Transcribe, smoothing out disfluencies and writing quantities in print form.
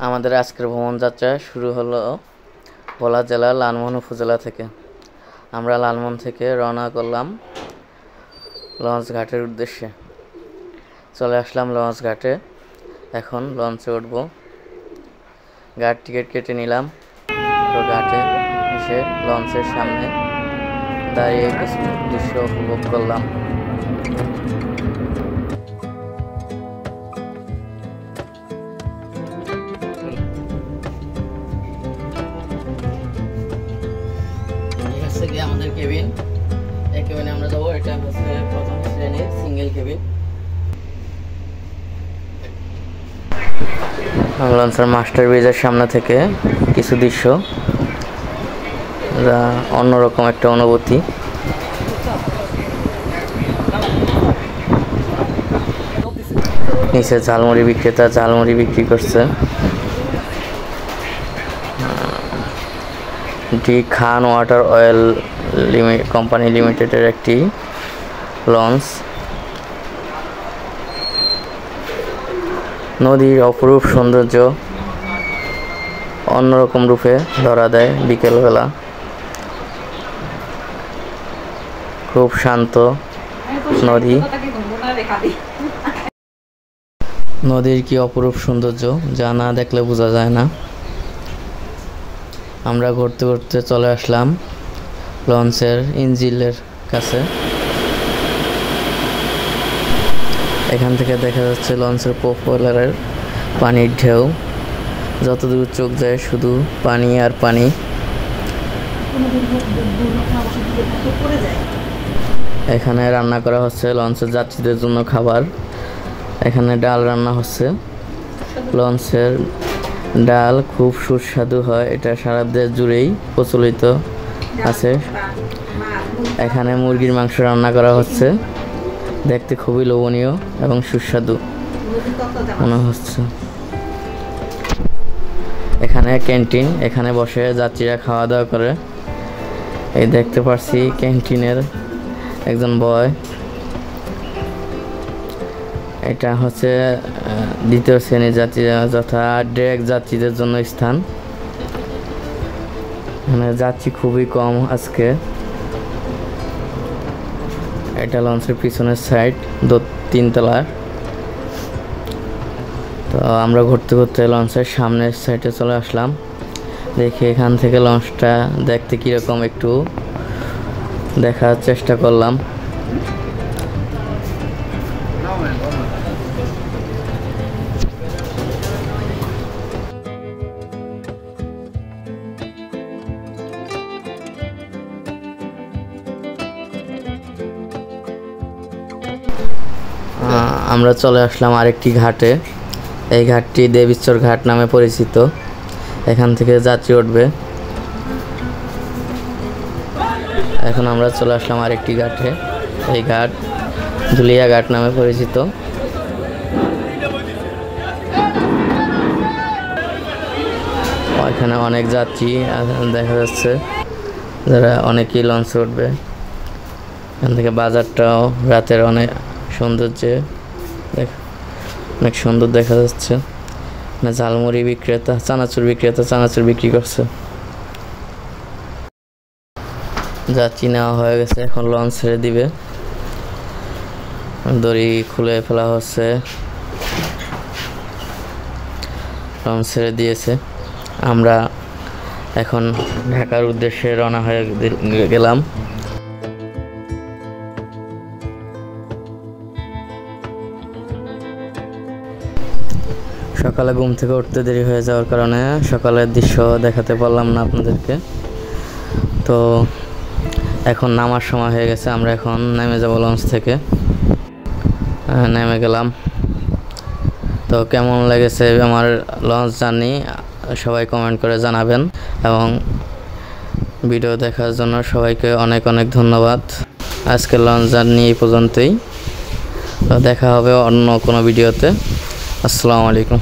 আমাদের আজকের ভ্রমণ যাত্রা শুরু হলো ভোলা জেলার লালমোহন উপজেলা থেকে। আমরা লালমোহন থেকে রওনা করলাম লঞ্চ ঘাটের উদ্দেশ্যে। চলে আসলাম লঞ্চ ঘাটে, এখন লঞ্চে উঠবো। ঘাট টিকিট কেটে নিলাম। তো ঘাটে এসে লঞ্চের সামনে দাঁড়িয়ে কিছু দৃশ্য উপভোগ করলাম। আমাদের কেবিন, এই কেবিনে আমরা যাবো। এটা হচ্ছে প্রথম শ্রেণীর সিঙ্গেল কেবিন। লঞ্চের মাস্টার ব্রিজের সামনে থেকে কিছু দৃশ্য, যা অন্যরকম একটা অনুভূতি। নিচে ঝালমুড়ি বিক্রেতা ঝালমুড়ি বিক্রি করছে। ডি খান ওয়াটার অয়েল কোম্পানি লিমিটেডের একটি লঞ্চ। নদীর অপরূপ সৌন্দর্য অন্যরকম রূপে ধরা দেয় বিকেলবেলা। খুব শান্ত নদী। নদীর কি অপরূপ সৌন্দর্য, যা না দেখলে বোঝা যায় না। আমরা ঘুরতে ঘুরতে চলে আসলাম লঞ্চের ইঞ্জিনের কাছে। এখান থেকে দেখা যাচ্ছে লঞ্চের প্রোপেলারের পানির ঢেউ। যতদূর চোখ যায় শুধু পানি আর পানি। এখানে রান্না করা হচ্ছে লঞ্চের যাত্রীদের জন্য খাবার। এখানে ডাল রান্না হচ্ছে। লঞ্চের ডাল খুব সুস্বাদু হয়, এটা সারা দেশ জুড়েই প্রচলিত আছে। এখানে মুরগির মাংস রান্না করা হচ্ছে, দেখতে খুবই লোভনীয় এবং সুস্বাদু মনে হচ্ছে। এখানে ক্যান্টিন, এখানে বসে যাত্রীরা খাওয়া দাওয়া করে। এই দেখতে পাচ্ছি ক্যান্টিনের একজন বয়। এটা হচ্ছে দ্বিতীয় শ্রেণীর যাত্রী, যথা ডিরেক্ট যাত্রীদের জন্য স্থান। এখানে যাত্রী খুবই কম আজকে। এটা লঞ্চের পিছনের সাইড, 3 তলার। তো আমরা ঘুরতে ঘুরতে লঞ্চের সামনের সাইডে চলে আসলাম। দেখি এখান থেকে লঞ্চটা দেখতে কীরকম একটু দেখার চেষ্টা করলাম। আমরা চলে আসলাম আরেকটি ঘাটে। এই ঘাটটি দেবীশ্বর ঘাট নামে পরিচিত। এখান থেকে যাত্রী উঠবে। এখন আমরা চলে আসলাম আরেকটি ঘাটে। এই ঘাট ধুলিয়া ঘাট নামে পরিচিত। এখানে অনেক যাত্রী দেখা যাচ্ছে, যারা অনেকেই লঞ্চে উঠবে। এখান থেকে বাজারটাও রাতের অনেক সৌন্দর্যে অনেক সুন্দর দেখা যাচ্ছে। ঝালমুড়ি বিক্রেতা চানাচুর বিক্রি করছে। যাত্রী নেওয়া হয়ে গেছে, এখন লঞ্চ ছেড়ে দিবে। দড়ি খুলে ফেলা হচ্ছে, লঞ্চ ছেড়ে দিয়েছে। আমরা এখন ঢাকার উদ্দেশ্যে রওনা হয়ে গেলাম। সকালে ঘুম থেকে উঠতে দেরি হয়ে যাওয়ার কারণে সকালের দৃশ্য দেখাতে পারলাম না আপনাদেরকে। তো এখন নামার সময় হয়ে গেছে। আমরা এখন নেমে যাব লঞ্চ থেকে। নেমে গেলাম। তো কেমন লেগেছে আমার লঞ্চ জার্নি সবাই কমেন্ট করে জানাবেন, এবং ভিডিও দেখার জন্য সবাইকে অনেক অনেক ধন্যবাদ। আজকের লঞ্চ জার্নি এই পর্যন্তই। তো দেখা হবে অন্য কোনো ভিডিওতে। আসসালামু আলাইকুম।